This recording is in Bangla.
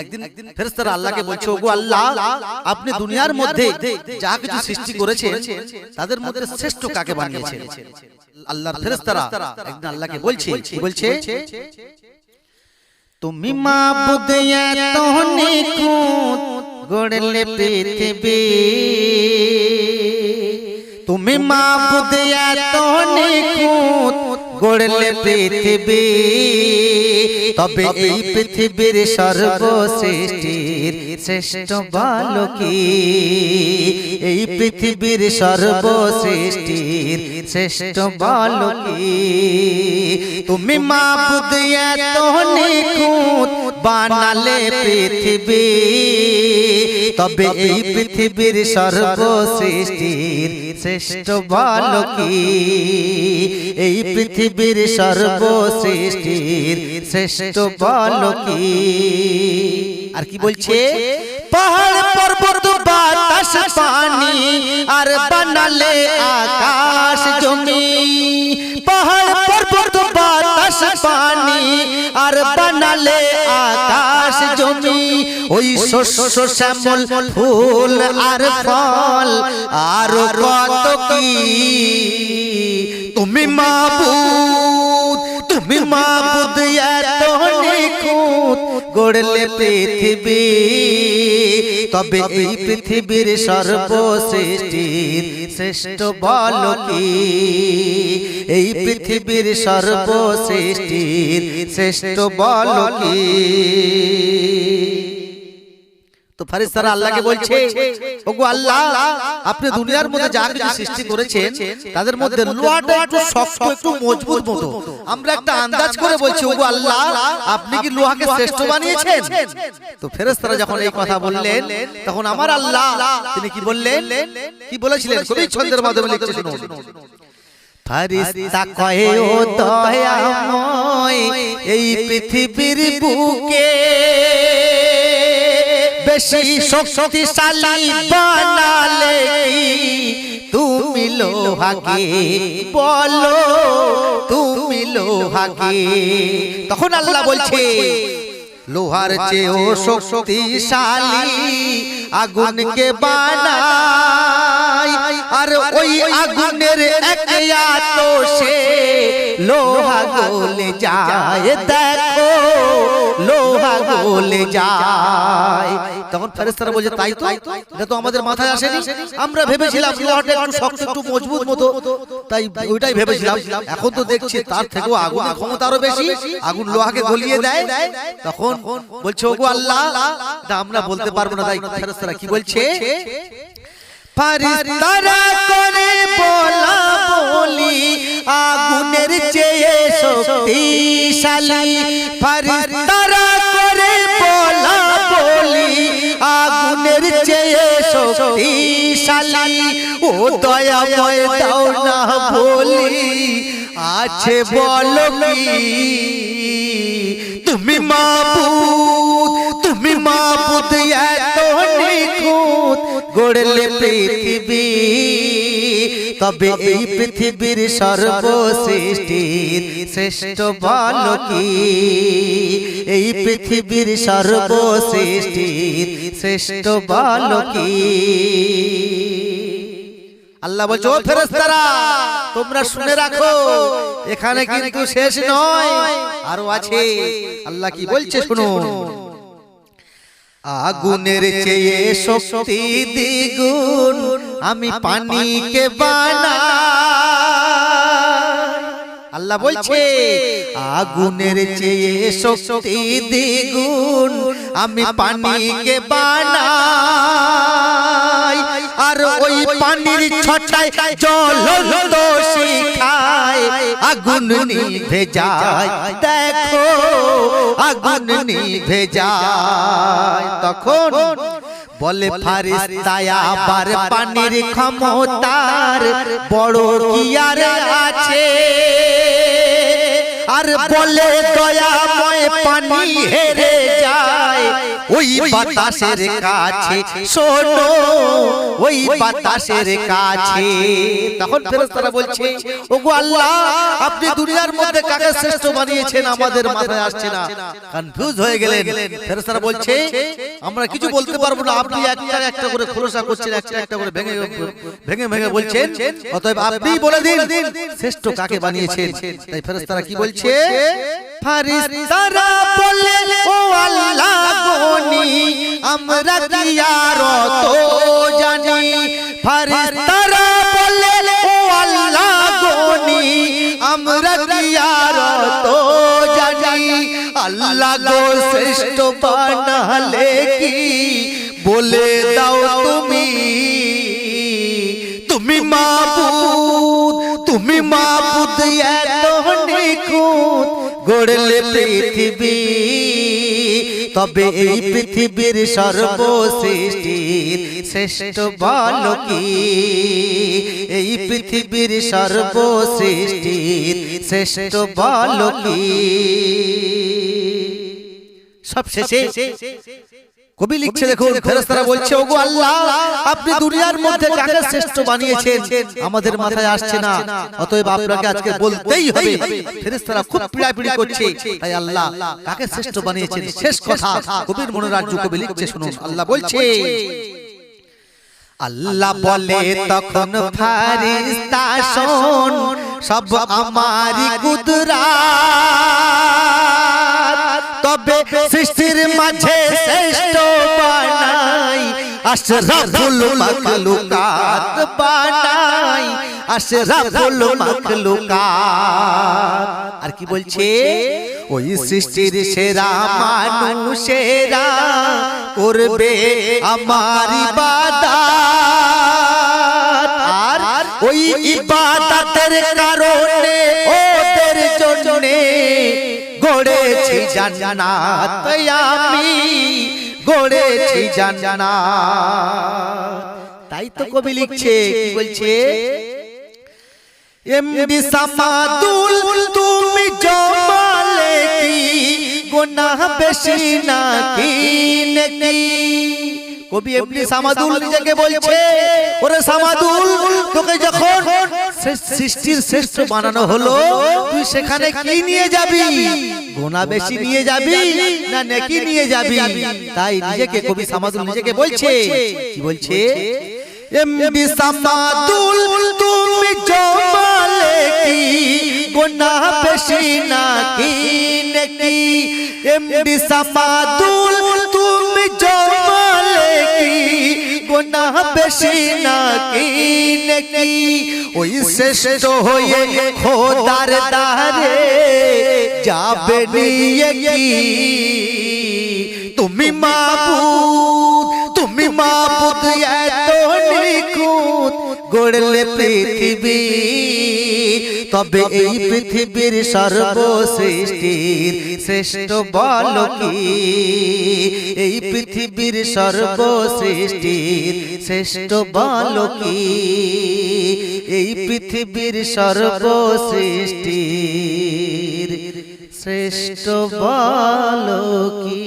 একদিন ফেরেশতারা আল্লাহকে বলছে, ওগো আল্লাহ, আপনি দুনিয়ার মধ্যে যা কিছু সৃষ্টি করেছেন তাদের মধ্যে শ্রেষ্ঠ কাকে বানিয়েছেন? আল্লাহর ফেরেশতারা একদিন আল্লাহকে বলছে, কি বলছে? তুমি মাবুদ এত নিখুঁত গড়লে পৃথিবী, তুমি মাবুদ এত নিখুঁত গড়লে পৃথিবী, তবে এই পৃথিবীর সর্বসৃষ্টির শ্রেষ্ঠ বলো কি? এই পৃথিবীর সর্বসৃষ্টির শ্রেষ্ঠ বলো কি? তুমি মাবুদ এত নিখুঁত বানালে পৃথিবী, তবে এই পৃথিবীর সর্বসৃষ্টির শ্রেষ্ঠ বলো কি? এই পৃথিবীর সর্বসৃষ্টির শ্রেষ্ঠ বলো কি? আর কি বলছে? পাহাড় পর্বত বাতাস পানি আর বানালে আকাশ জমি, পাহাড় পর্বত বাতাস পানি আর বানালে আকাশ জমি, ওই শস্য শ্যামল ফুল আর ফল আর কত কি? তুমি মাবুদ, তুমি মাবুদ এত নিখুঁত গড়লে পৃথিবী, তবে এই পৃথিবীর সর্বসৃষ্টির শ্রেষ্ঠ বলো কি? এই পৃথিবীর সর্বসৃষ্টির শ্রেষ্ঠ বলো কি? তো ফেরেশতারা আল্লাহকে বলছে, ওগো আল্লাহ, আপনি দুনিয়ার মধ্যে যা কিছু সৃষ্টি করেছেন তাদের মধ্যে লোহাটা একটু শক্ত, একটু মজবুত মতো, আমরা একটা আন্দাজ করে বলছি, ওগো আল্লাহ, আপনি কি লোহাকে শ্রেষ্ঠ বানিয়েছেন? তো ফেরেশতারা যখন এই কথা বললেন, তখন আমার আল্লাহ তিনি কি বললেন, কি বলেছিলেন? কবি ছন্দের মাধ্যমে লিখছে, শুনুন। ফেরেশতা কহে, ও দয়াময়, এই পৃথিবীর বুকে বেশি শক্তিশালী বানালে তুমি লোহাকে, বলো তুমি লোহাকে? তখন আল্লাহ বলছে, লোহার চেয়েও শক্তিশালী আগুনকে বানাই, আর ওই আগুনের এক আতশে লোহা গলে যায়, দেখো লোহা গলে যায়। তখন ফেরেশতারা বলছে, তাই তো, এটা তো আমাদের মাথায় আসেনি, আমরা ভেবেছিলাম লোহাটা একটু শক্ত, একটু মজবুত মতো, তাই ওইটাই ভেবেছিলাম। এখন তো দেখছি তার থেকেও আগুনের ক্ষমতা আরো বেশি, আগুন লোহাকে গলিয়ে দেয়। তখন বলছে, ওগো আল্লাহ, এটা আমরা বলতে পারবো না। তাই ফেরেশতারা কি বলছে? ফেরেশতারা করে বলা বলি আগুনের চেয়ে শক্তিশালী, ফেরেশতারা করে বলা বলি আগুনের চেয়ে শক্তিশালী, ও দয়াময় দাও না বলি আছে বলো কি? তুমি মাবুদ, তুমি মাবুদ এত নিখুঁত গড়লে পৃথিবী, তবে এই পৃথিবীর সর্বসৃষ্টির শ্রেষ্ঠ বলো কি? এই পৃথিবীর সর্বসৃষ্টির শ্রেষ্ঠ বলো কি? আল্লাহ বলছে, ও ফেরেশতারা, তোমরা শুনে রাখো, এখানে কিন্তু শেষ নয়, আরো আছে। আল্লাহ কি বলছে শুনুন। আগুনের চেয়ে শক্তি দ্বিগুণ আমি পানিকে বানাই। আল্লাহ বলছে, আগুনের চেয়ে শক্তি দ্বিগুণ আমি পানিকে বানাই, আর ওই পানির ছটায় জ্বলন্ত শিখায় আগুন নিভে যায়, দেখো আগুন নিভে যায়। তখন বলে ফেরেশতা, আবার পানির ক্ষমতার বড় কি আর আছে? আর বলে দয়াময় পানি হেরে যায় ওই বাতাসের কাছে শোনো, ওই বাতাসের কাছে। তখন ফেরেশতারা বলছে, ওগো আল্লাহ, আপনি দুনিয়ার মধ্যে কাকে শ্রেষ্ঠ বানিয়েছেন আমাদের মাথায় আসছে না। কনফিউজ হয়ে গেলেন। ফেরেশতারা বলছে, আমরা কিছু বলতে পারবো না, আপনি একটা একটা করে খোলাসা করছেন, একটা একটা করে ভেঙে ভেঙে ভেঙে বলছেন, অতএব আপনিই বলে দিন শ্রেষ্ঠ কাকে বানিয়েছেন। তাই ফেরেশতারা কি বলছে, ফেরেশতারা বলে, ও আল্লাহ গনি আমরা কি আর তো জানি। ফেরেশতারা বলে, ও আল্লাহ গনি আমরা কি আর তো জানি। আল্লাহ গো শ্রেষ্ঠ বানালে কি বলে দাও তুমি, তুমি মাবুদ, তুমি মাবুদ এত নিখুঁত গড়লে পৃথিবী, তবে এই পৃথিবীর সর্বসৃষ্টির শ্রেষ্ঠ বলো কি, এই পৃথিবীর সর্বসৃষ্টির শ্রেষ্ঠ বলো কি। সবশেষে কবি লিখছে, দেখুন ফেরেশতারা বলছে, ওগো আল্লাহ, আপনি দুনিয়ার মধ্যে কাকে শ্রেষ্ঠ বানিয়েছেন আমাদের মাথায় আসছে না, অতএব আপনাকে আজকে বলতেই হবে। ফেরেশতারা খুব পিড়াপিড়ি করছে, তাই আল্লাহ কাকে শ্রেষ্ঠ বানিয়েছেন শেষ কথা কবির মনোরাজ্য কবি লিখছে, শুনুন। আল্লাহ বলছে, আল্লাহ বলে তখন ফেরেশতা শোন, সব আমারই কুদরত, তবে সৃষ্টির মাঝে শ্রেষ্ঠ বানাই আশরাফুল মাখলুকাত, বানাই আশরাফুল মাখলুকাত। আর কি বলছে, ওই সৃষ্টির সেরা মানুষেরা করবে আমার ইবাদত, আর ওই ইবাদতের কারণে ওদের জন্যে গড়েছি জান্নাত, আমি গড়েছি জান্নাত। তাই তো কবি লিখছে, কি বলছে, এমডি সামাদুল তুমি জমালে কি গুনাহ বেশি নাকি নেকি। কবি এমডি সামাদুল নিজেকে বলছে, ওরে সামাদুল, তোকে যখন সৃষ্টির শ্রেষ্ঠ বানানো হলো, তুই সেখানে কি নিয়ে যাবি, গুনাহ বেশি নিয়ে যাবি না নেকি নিয়ে যাবি। তাই নিজেকে কবি সামাদুল নিজেকে বলছে, কি বলছে, এমডি সামাদুল তুমি জমালে কি গুনাহ বেশি নাকি নেকি। এমডি সামাদুল তুমি জমালে কি গুনাহ বেশি নাকি নেকি। ওই শ্রেষ্ঠ হয়ে খোদার দ্বারে যাবে নিয়ে কি, তুমি মাবুদ, তুমি মাবুদ এত নিখুঁত গড়লে পৃথিবী, তবে এই পৃথিবীর সর্বসৃষ্টির শ্রেষ্ঠ বলো কি, এই পৃথিবীর সর্বসৃষ্টির শ্রেষ্ঠ বলো কি, এই পৃথিবীর সর্বসৃষ্টির শ্রেষ্ঠ বলো কি।